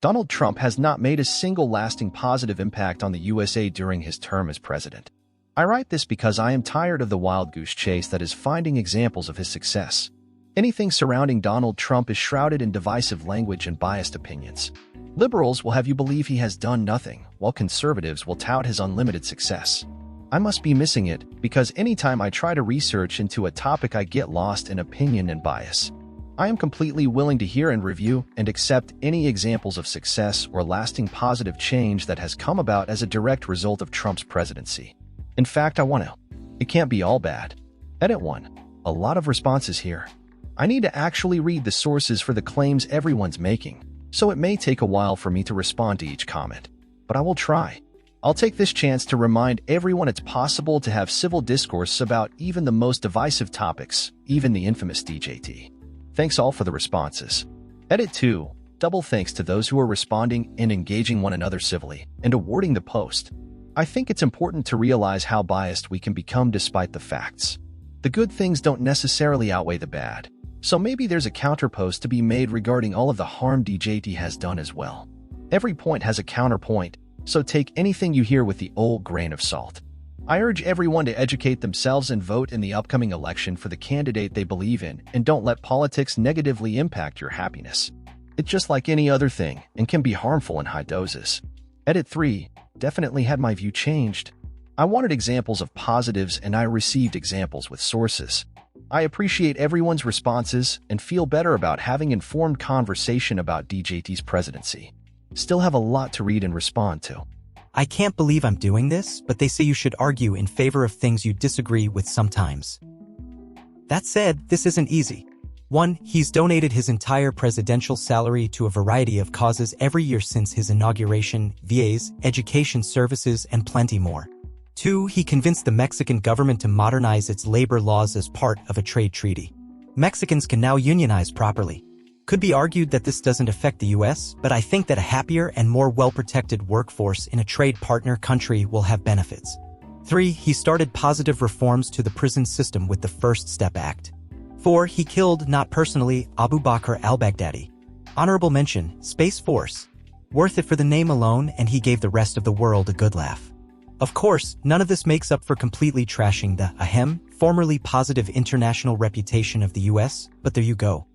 Donald Trump has not made a single lasting positive impact on the USA during his term as president. I write this because I am tired of the wild goose chase that is finding examples of his success. Anything surrounding Donald Trump is shrouded in divisive language and biased opinions. Liberals will have you believe he has done nothing, while conservatives will tout his unlimited success. I must be missing it, because anytime I try to research into a topic I get lost in opinion and bias. I am completely willing to hear and review and accept any examples of success or lasting positive change that has come about as a direct result of Trump's presidency. In fact, I want to. It can't be all bad. Edit 1. A lot of responses here. I need to actually read the sources for the claims everyone's making, so it may take a while for me to respond to each comment. But I will try. I'll take this chance to remind everyone it's possible to have civil discourse about even the most divisive topics, even the infamous DJT. Thanks all for the responses. Edit 2. Double thanks to those who are responding and engaging one another civilly and awarding the post. I think it's important to realize how biased we can become despite the facts. The good things don't necessarily outweigh the bad, so maybe there's a counterpost to be made regarding all of the harm DJT has done as well. Every point has a counterpoint, so take anything you hear with the old grain of salt. I urge everyone to educate themselves and vote in the upcoming election for the candidate they believe in, and don't let politics negatively impact your happiness. It's just like any other thing and can be harmful in high doses. Edit 3. Definitely had my view changed. I wanted examples of positives and I received examples with sources. I appreciate everyone's responses and feel better about having informed conversation about DJT's presidency. Still have a lot to read and respond to. I can't believe I'm doing this, but they say you should argue in favor of things you disagree with sometimes. That said, this isn't easy. 1. He's donated his entire presidential salary to a variety of causes every year since his inauguration, VAs, education services, and plenty more. 2. He convinced the Mexican government to modernize its labor laws as part of a trade treaty. Mexicans can now unionize properly. Could be argued that this doesn't affect the US, but I think that a happier and more well-protected workforce in a trade partner country will have benefits. 3. He started positive reforms to the prison system with the First Step Act. 4. He killed, not personally, Abu Bakr al-Baghdadi. Honorable mention, Space Force. Worth it for the name alone, and he gave the rest of the world a good laugh. Of course, none of this makes up for completely trashing the, formerly positive international reputation of the US, but there you go.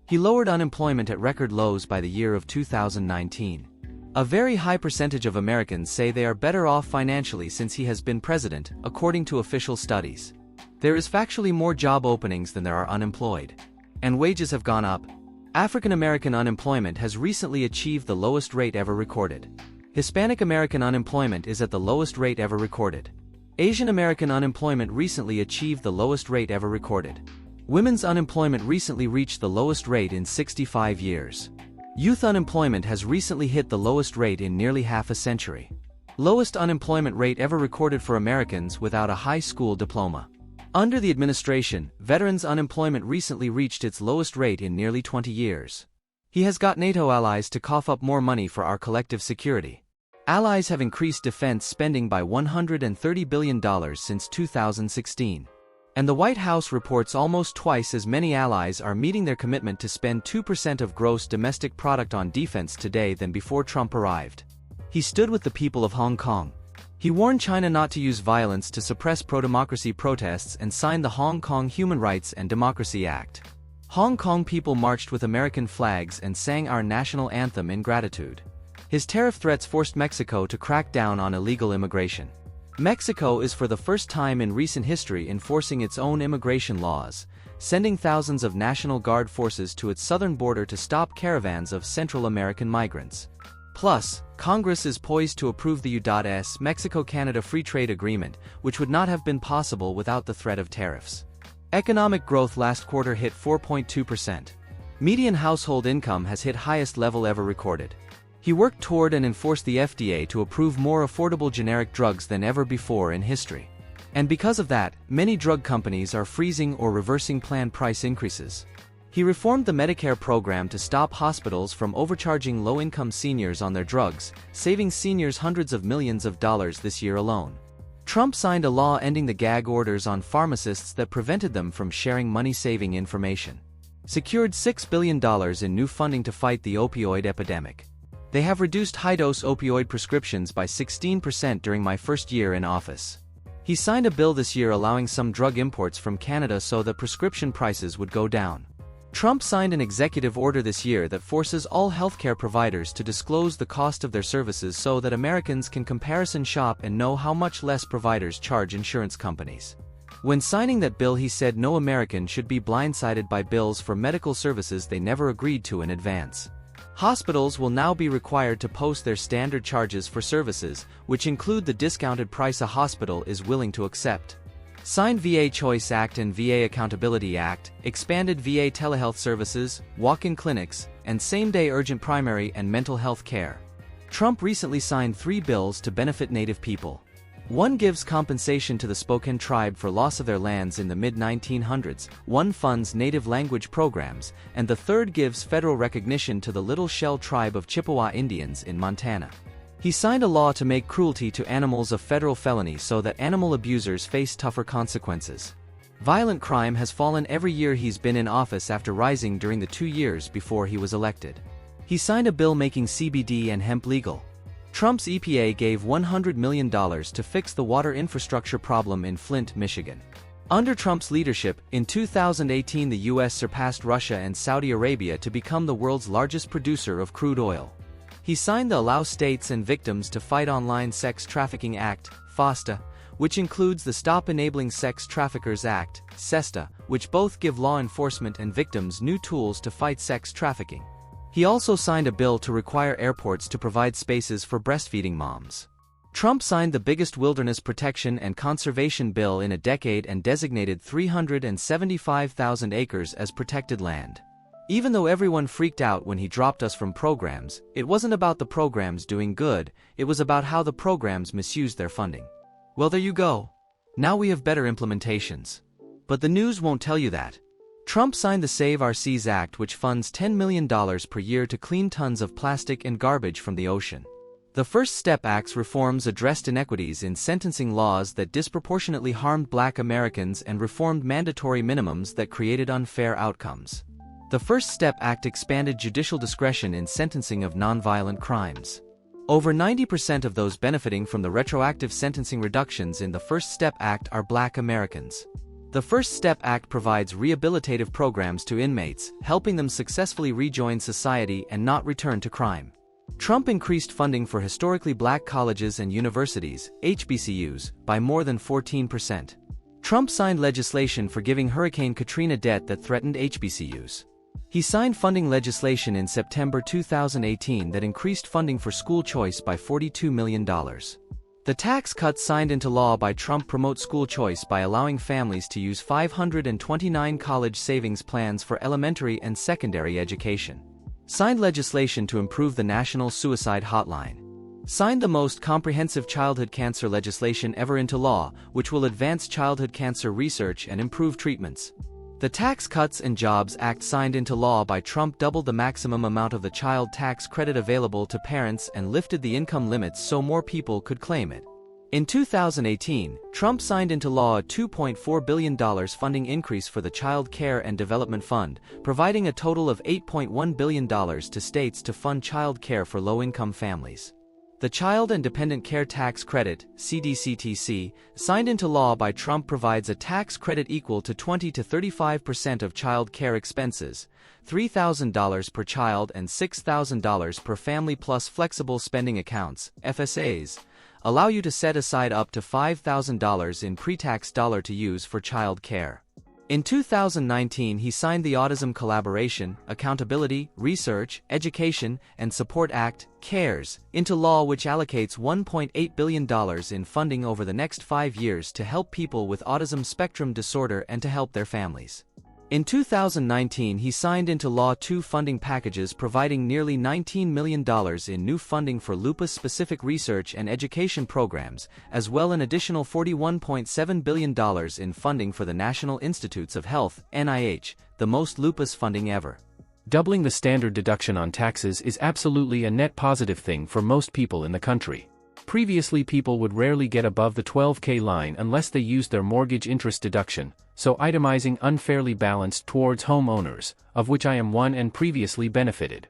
He lowered unemployment at record lows by the year of 2019. A very high percentage of Americans say they are better off financially since he has been president, according to official studies. There is factually more job openings than there are unemployed. And wages have gone up. African American unemployment has recently achieved the lowest rate ever recorded. Hispanic American unemployment is at the lowest rate ever recorded. Asian American unemployment recently achieved the lowest rate ever recorded. Women's unemployment recently reached the lowest rate in 65 years. Youth unemployment has recently hit the lowest rate in nearly half a century. Lowest unemployment rate ever recorded for Americans without a high school diploma. Under the administration, veterans' unemployment recently reached its lowest rate in nearly 20 years. He has got NATO allies to cough up more money for our collective security. Allies have increased defense spending by $130 billion since 2016. And the White House reports almost twice as many allies are meeting their commitment to spend 2% of gross domestic product on defense today than before Trump arrived. He stood with the people of Hong Kong. He warned China not to use violence to suppress pro-democracy protests and signed the Hong Kong Human Rights and Democracy Act. Hong Kong people marched with American flags and sang our national anthem in gratitude. His tariff threats forced Mexico to crack down on illegal immigration. Mexico is for the first time in recent history enforcing its own immigration laws, sending thousands of National Guard forces to its southern border to stop caravans of Central American migrants. Plus, Congress is poised to approve the U.S. Mexico-Canada Free Trade Agreement, which would not have been possible without the threat of tariffs. Economic growth last quarter hit 4.2%. Median household income has hit highest level ever recorded. He worked toward and enforced the FDA to approve more affordable generic drugs than ever before in history. And because of that, many drug companies are freezing or reversing planned price increases. He reformed the Medicare program to stop hospitals from overcharging low-income seniors on their drugs, saving seniors hundreds of millions of dollars this year alone. Trump signed a law ending the gag orders on pharmacists that prevented them from sharing money-saving information. Secured $6 billion in new funding to fight the opioid epidemic. They have reduced high-dose opioid prescriptions by 16% during my first year in office. He signed a bill this year allowing some drug imports from Canada so that prescription prices would go down. Trump signed an executive order this year that forces all healthcare providers to disclose the cost of their services so that Americans can comparison shop and know how much less providers charge insurance companies. When signing that bill, he said no American should be blindsided by bills for medical services they never agreed to in advance. Hospitals will now be required to post their standard charges for services, which include the discounted price a hospital is willing to accept. Signed VA Choice Act and VA Accountability Act, expanded VA telehealth services, walk-in clinics, and same-day urgent primary and mental health care. Trump recently signed 3 bills to benefit Native people. One gives compensation to the Spokane tribe for loss of their lands in the mid-1900s, one funds native language programs, and the third gives federal recognition to the Little Shell tribe of Chippewa Indians in Montana. He signed a law to make cruelty to animals a federal felony so that animal abusers face tougher consequences. Violent crime has fallen every year he's been in office after rising during the 2 years before he was elected. He signed a bill making CBD and hemp legal. Trump's EPA gave $100 million to fix the water infrastructure problem in Flint, Michigan. Under Trump's leadership, in 2018 the U.S. surpassed Russia and Saudi Arabia to become the world's largest producer of crude oil. He signed the Allow States and Victims to Fight Online Sex Trafficking Act, FOSTA, which includes the Stop Enabling Sex Traffickers Act, SESTA, which both give law enforcement and victims new tools to fight sex trafficking. He also signed a bill to require airports to provide spaces for breastfeeding moms. Trump signed the biggest wilderness protection and conservation bill in a decade and designated 375,000 acres as protected land. Even though everyone freaked out when he dropped us from programs, it wasn't about the programs doing good, it was about how the programs misused their funding. Well, there you go. Now we have better implementations. But the news won't tell you that. Trump signed the Save Our Seas Act, which funds $10 million per year to clean tons of plastic and garbage from the ocean. The First Step Act's reforms addressed inequities in sentencing laws that disproportionately harmed Black Americans and reformed mandatory minimums that created unfair outcomes. The First Step Act expanded judicial discretion in sentencing of nonviolent crimes. Over 90% of those benefiting from the retroactive sentencing reductions in the First Step Act are Black Americans. The First Step Act provides rehabilitative programs to inmates, helping them successfully rejoin society and not return to crime. Trump increased funding for historically Black colleges and universities, HBCUs, by more than 14%. Trump signed legislation forgiving Hurricane Katrina debt that threatened HBCUs. He signed funding legislation in September 2018 that increased funding for school choice by $42 million. The tax cuts signed into law by Trump promote school choice by allowing families to use 529 college savings plans for elementary and secondary education. Signed legislation to improve the National Suicide Hotline. Signed the most comprehensive childhood cancer legislation ever into law, which will advance childhood cancer research and improve treatments. The Tax Cuts and Jobs Act signed into law by Trump doubled the maximum amount of the child tax credit available to parents and lifted the income limits so more people could claim it. In 2018, Trump signed into law a $2.4 billion funding increase for the Child Care and Development Fund, providing a total of $8.1 billion to states to fund child care for low-income families. The Child and Dependent Care Tax Credit, CDCTC, signed into law by Trump provides a tax credit equal to 20 to 35% of child care expenses, $3,000 per child and $6,000 per family plus flexible spending accounts, FSAs, allow you to set aside up to $5,000 in pre-tax dollar to use for child care. In 2019 he signed the Autism Collaboration, Accountability, Research, Education, and Support Act, CARES, into law which allocates $1.8 billion in funding over the next 5 years to help people with autism spectrum disorder and to help their families. In 2019 he signed into law 2 funding packages providing nearly $19 million in new funding for lupus-specific research and education programs, as well as an additional $41.7 billion in funding for the National Institutes of Health, NIH, the most lupus funding ever. Doubling the standard deduction on taxes is absolutely a net positive thing for most people in the country. Previously people would rarely get above the $12K line unless they used their mortgage interest deduction, so itemizing unfairly balanced towards homeowners, of which I am one and previously benefited.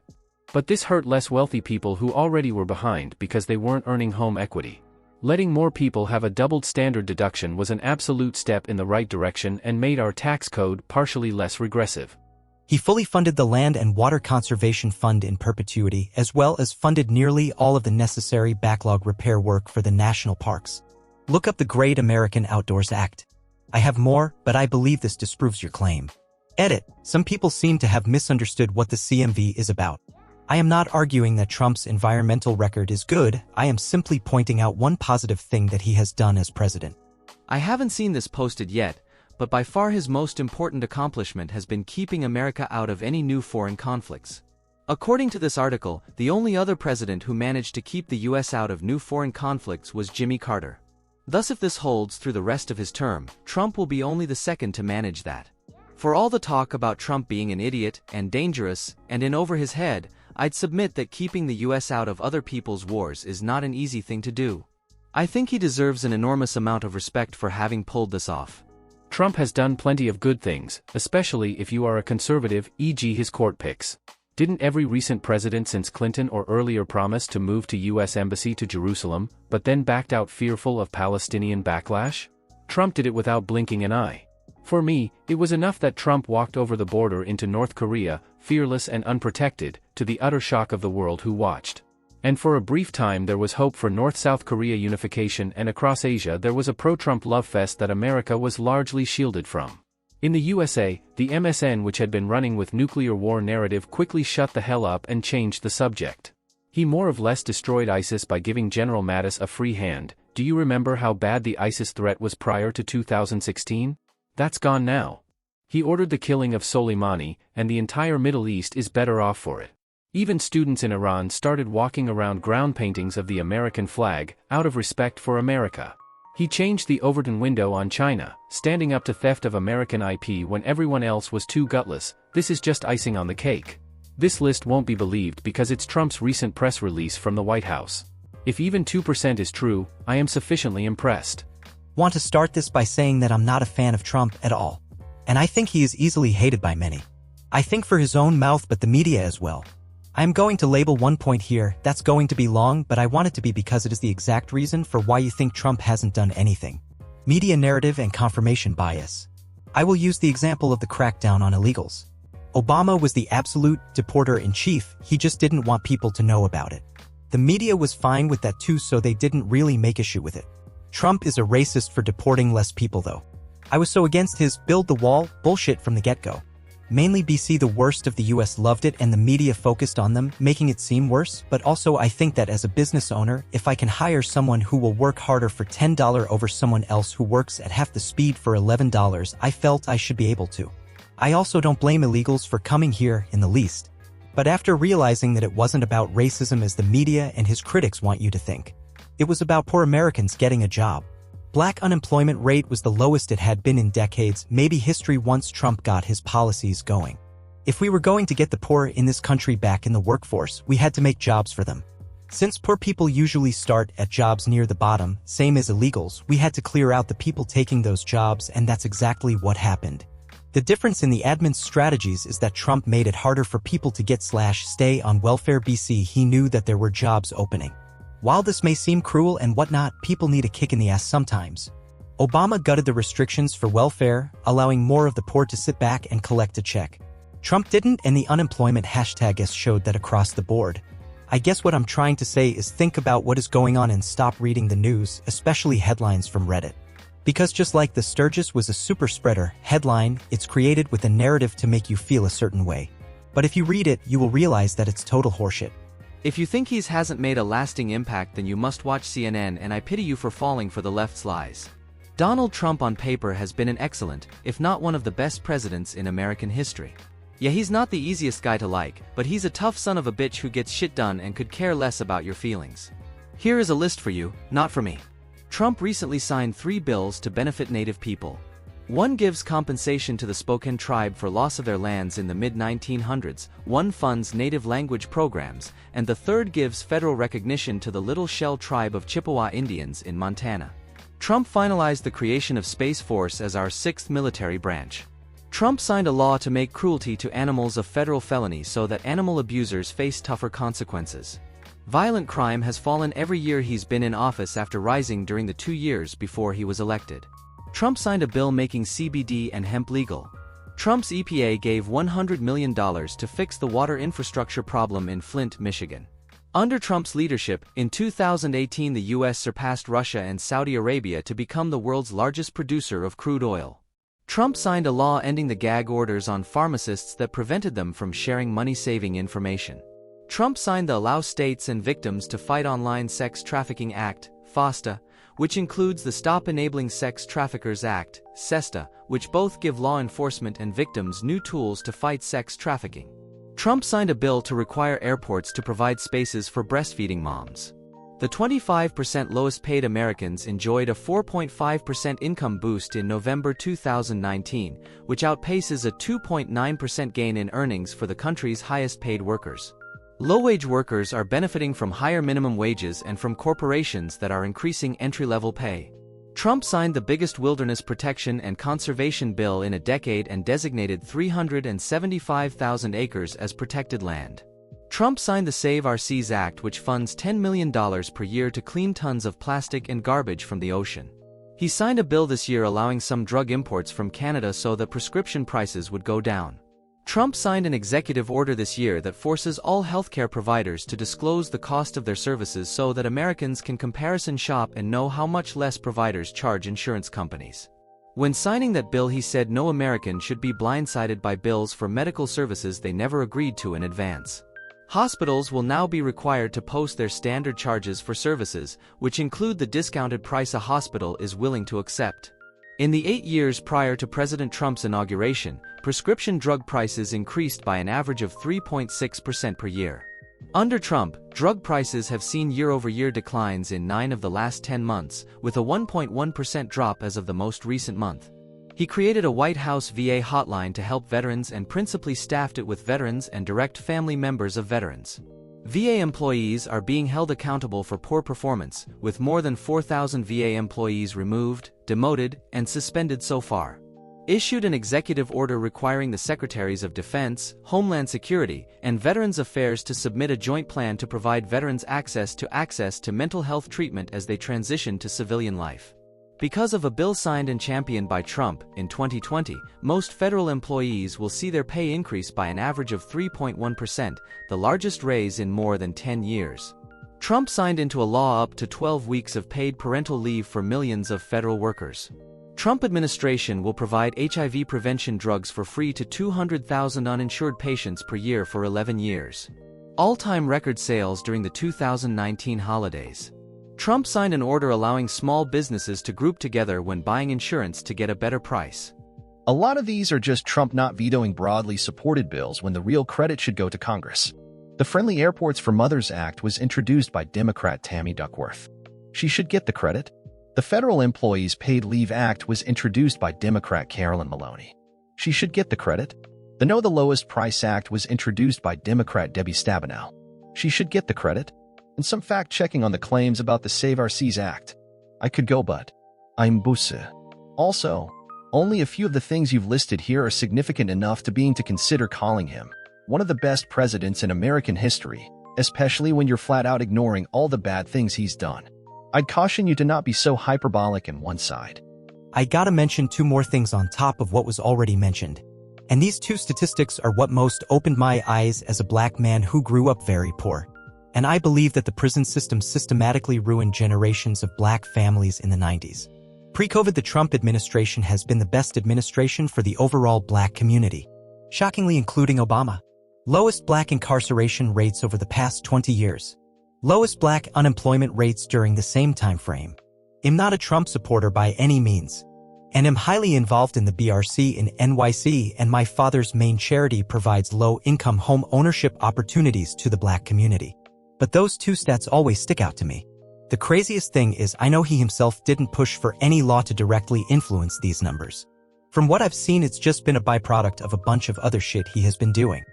But this hurt less wealthy people who already were behind because they weren't earning home equity. Letting more people have a doubled standard deduction was an absolute step in the right direction and made our tax code partially less regressive. He fully funded the Land and Water Conservation Fund in perpetuity, as well as funded nearly all of the necessary backlog repair work for the national parks. Look up the Great American Outdoors Act. I have more, but I believe this disproves your claim. Edit. Some people seem to have misunderstood what the CMV is about. I am not arguing that Trump's environmental record is good, I am simply pointing out one positive thing that he has done as president. I haven't seen this posted yet, but by far his most important accomplishment has been keeping America out of any new foreign conflicts. According to this article, the only other president who managed to keep the US out of new foreign conflicts was Jimmy Carter. Thus, if this holds through the rest of his term, Trump will be only the second to manage that. For all the talk about Trump being an idiot and dangerous and in over his head, I'd submit that keeping the US out of other people's wars is not an easy thing to do. I think he deserves an enormous amount of respect for having pulled this off. Trump has done plenty of good things, especially if you are a conservative, e.g. his court picks. Didn't every recent president since Clinton or earlier promise to move to US Embassy to Jerusalem, but then backed out fearful of Palestinian backlash? Trump did it without blinking an eye. For me, it was enough that Trump walked over the border into North Korea, fearless and unprotected, to the utter shock of the world who watched. And for a brief time there was hope for North-South Korea unification, and across Asia there was a pro-Trump love fest that America was largely shielded from. In the USA, the MSN, which had been running with nuclear war narrative, quickly shut the hell up and changed the subject. He more or less destroyed ISIS by giving General Mattis a free hand. Do you remember how bad the ISIS threat was prior to 2016? That's gone now. He ordered the killing of Soleimani, and the entire Middle East is better off for it. Even students in Iran started walking around ground paintings of the American flag, out of respect for America. He changed the Overton window on China, standing up to theft of American IP when everyone else was too gutless. This is just icing on the cake. This list won't be believed because it's Trump's recent press release from the White House. If even 2% is true, I am sufficiently impressed. Want to start this by saying that I'm not a fan of Trump at all. And I think he is easily hated by many. I think for his own mouth, but the media as well. I am going to label one point here, that's going to be long, but I want it to be because it is the exact reason for why you think Trump hasn't done anything. Media narrative and confirmation bias. I will use the example of the crackdown on illegals. Obama was the absolute deporter-in-chief, he just didn't want people to know about it. The media was fine with that too, so they didn't really make issue with it. Trump is a racist for deporting less people though. I was so against his build the wall bullshit from the get-go. Mainly BC, the worst of the US, loved it and the media focused on them, making it seem worse, but also I think that as a business owner, if I can hire someone who will work harder for $10 over someone else who works at half the speed for $11, I felt I should be able to. I also don't blame illegals for coming here in the least. But after realizing that it wasn't about racism as the media and his critics want you to think, it was about poor Americans getting a job. Black unemployment rate was the lowest it had been in decades, maybe history, once Trump got his policies going. If we were going to get the poor in this country back in the workforce, we had to make jobs for them. Since poor people usually start at jobs near the bottom, same as illegals, we had to clear out the people taking those jobs, and that's exactly what happened. The difference in the admin's strategies is that Trump made it harder for people to get/stay on welfare. BC, he knew that there were jobs opening. While this may seem cruel and whatnot, people need a kick in the ass sometimes. Obama gutted the restrictions for welfare, allowing more of the poor to sit back and collect a check. Trump didn't, and the unemployment hashtag showed that across the board. I guess what I'm trying to say is think about what is going on and stop reading the news, especially headlines from Reddit. Because just like the Sturgis was a super spreader headline, it's created with a narrative to make you feel a certain way. But if you read it, you will realize that it's total horseshit. If you think he hasn't made a lasting impact, then you must watch CNN, and I pity you for falling for the left's lies. Donald Trump on paper has been an excellent, if not one of the best presidents in American history. Yeah, he's not the easiest guy to like, but he's a tough son of a bitch who gets shit done and could care less about your feelings. Here is a list for you, not for me. Trump recently signed 3 bills to benefit Native people. One gives compensation to the Spokane tribe for loss of their lands in the mid-1900s, one funds native language programs, and the third gives federal recognition to the Little Shell tribe of Chippewa Indians in Montana. Trump finalized the creation of Space Force as our 6th military branch. Trump signed a law to make cruelty to animals a federal felony so that animal abusers face tougher consequences. Violent crime has fallen every year he's been in office after rising during the 2 years before he was elected. Trump signed a bill making CBD and hemp legal. Trump's EPA gave $100 million to fix the water infrastructure problem in Flint, Michigan. Under Trump's leadership, in 2018 the U.S. surpassed Russia and Saudi Arabia to become the world's largest producer of crude oil. Trump signed a law ending the gag orders on pharmacists that prevented them from sharing money-saving information. Trump signed the Allow States and Victims to Fight Online Sex Trafficking Act, FOSTA, which includes the Stop Enabling Sex Traffickers Act, SESTA, which both give law enforcement and victims new tools to fight sex trafficking. Trump signed a bill to require airports to provide spaces for breastfeeding moms. The 25% lowest-paid Americans enjoyed a 4.5% income boost in November 2019, which outpaces a 2.9% gain in earnings for the country's highest-paid workers. Low-wage workers are benefiting from higher minimum wages and from corporations that are increasing entry-level pay. Trump signed the biggest wilderness protection and conservation bill in a decade and designated 375,000 acres as protected land. Trump signed the Save Our Seas Act, which funds $10 million per year to clean tons of plastic and garbage from the ocean. He signed a bill this year allowing some drug imports from Canada so that prescription prices would go down. Trump signed an executive order this year that forces all healthcare providers to disclose the cost of their services so that Americans can comparison shop and know how much less providers charge insurance companies. When signing that bill, he said no American should be blindsided by bills for medical services they never agreed to in advance. Hospitals will now be required to post their standard charges for services, which include the discounted price a hospital is willing to accept. In the 8 years prior to President Trump's inauguration, prescription drug prices increased by an average of 3.6% per year. Under Trump, drug prices have seen year-over-year declines in 9 of the last 10 months, with a 1.1% drop as of the most recent month. He created a White House VA hotline to help veterans and principally staffed it with veterans and direct family members of veterans. VA employees are being held accountable for poor performance, with more than 4,000 VA employees removed, demoted, and suspended so far. Issued an executive order requiring the Secretaries of Defense, Homeland Security, and Veterans Affairs to submit a joint plan to provide veterans access to mental health treatment as they transition to civilian life. Because of a bill signed and championed by Trump, in 2020, most federal employees will see their pay increase by an average of 3.1%, the largest raise in more than 10 years. Trump signed into a law up to 12 weeks of paid parental leave for millions of federal workers. Trump administration will provide HIV prevention drugs for free to 200,000 uninsured patients per year for 11 years. All-time record sales during the 2019 holidays. Trump signed an order allowing small businesses to group together when buying insurance to get a better price. A lot of these are just Trump not vetoing broadly supported bills when the real credit should go to Congress. The Friendly Airports for Mothers Act was introduced by Democrat Tammy Duckworth. She should get the credit. The Federal Employees Paid Leave Act was introduced by Democrat Carolyn Maloney. She should get the credit. The Know the Lowest Price Act was introduced by Democrat Debbie Stabenow. She should get the credit. And some fact-checking on the claims about the Save Our Seas Act. I could go, but I'm Busse. Also, only a few of the things you've listed here are significant enough to consider calling him one of the best presidents in American history, especially when you're flat-out ignoring all the bad things he's done. I'd caution you to not be so hyperbolic in one side. I gotta mention 2 more things on top of what was already mentioned. And these 2 statistics are what most opened my eyes as a black man who grew up very poor. And I believe that the prison system systematically ruined generations of black families in the 90s. Pre-COVID, the Trump administration has been the best administration for the overall black community, shockingly including Obama. Lowest black incarceration rates over the past 20 years. Lowest black unemployment rates during the same time frame. I'm not a Trump supporter by any means, and am highly involved in the BRC in NYC, and my father's main charity provides low-income home ownership opportunities to the black community. But those 2 stats always stick out to me. The craziest thing is I know he himself didn't push for any law to directly influence these numbers. From what I've seen, it's just been a byproduct of a bunch of other shit he has been doing.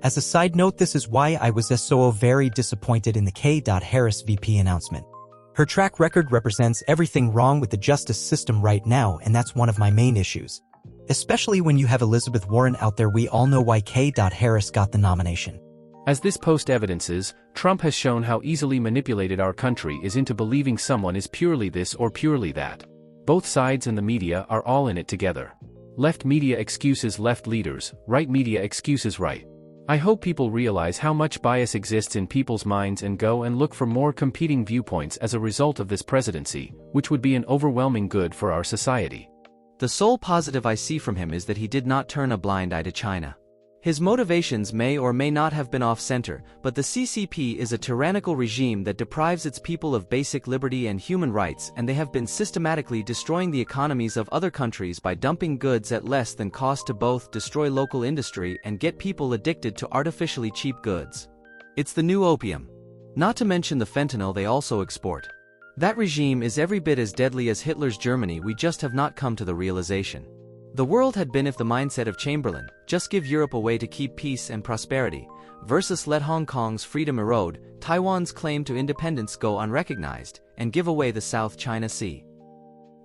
As a side note, this is why I was so very disappointed in the K. Harris VP announcement. Her track record represents everything wrong with the justice system right now, and that's one of my main issues. Especially when you have Elizabeth Warren out there. We all know why K. Harris got the nomination. As this post evidences, Trump has shown how easily manipulated our country is into believing someone is purely this or purely that. Both sides and the media are all in it together. Left media excuses left leaders, right media excuses right. I hope people realize how much bias exists in people's minds and go and look for more competing viewpoints as a result of this presidency, which would be an overwhelming good for our society. The sole positive I see from him is that he did not turn a blind eye to China. His motivations may or may not have been off-center, but the CCP is a tyrannical regime that deprives its people of basic liberty and human rights, and they have been systematically destroying the economies of other countries by dumping goods at less than cost to both destroy local industry and get people addicted to artificially cheap goods. It's the new opium. Not to mention the fentanyl they also export. That regime is every bit as deadly as Hitler's Germany. We just have not come to the realization. The world had been if the mindset of Chamberlain, just give Europe a way to keep peace and prosperity, versus let Hong Kong's freedom erode, Taiwan's claim to independence go unrecognized, and give away the South China Sea.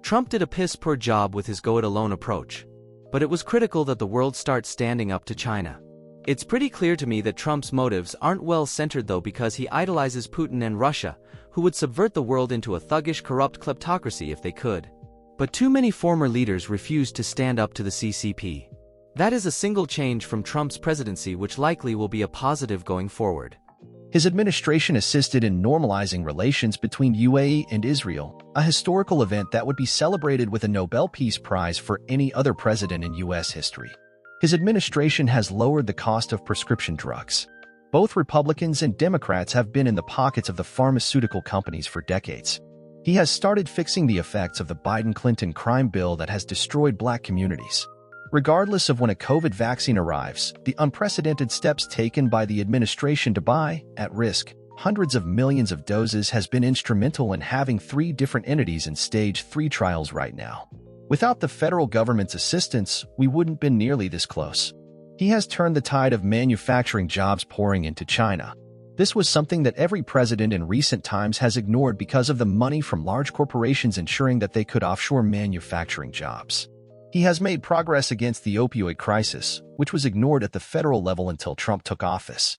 Trump did a piss-poor job with his go-it-alone approach. But it was critical that the world start standing up to China. It's pretty clear to me that Trump's motives aren't well-centered though, because he idolizes Putin and Russia, who would subvert the world into a thuggish, corrupt kleptocracy if they could. But too many former leaders refused to stand up to the CCP. That is a single change from Trump's presidency which likely will be a positive going forward. His administration assisted in normalizing relations between UAE and Israel, a historical event that would be celebrated with a Nobel Peace Prize for any other president in U.S. history. His administration has lowered the cost of prescription drugs. Both Republicans and Democrats have been in the pockets of the pharmaceutical companies for decades. He has started fixing the effects of the Biden-Clinton crime bill that has destroyed black communities. Regardless of when a COVID vaccine arrives, the unprecedented steps taken by the administration to buy, at risk, hundreds of millions of doses has been instrumental in having 3 different entities in stage 3 trials right now. Without the federal government's assistance, we wouldn't been nearly this close. He has turned the tide of manufacturing jobs pouring into China. This was something that every president in recent times has ignored because of the money from large corporations ensuring that they could offshore manufacturing jobs. He has made progress against the opioid crisis, which was ignored at the federal level until Trump took office.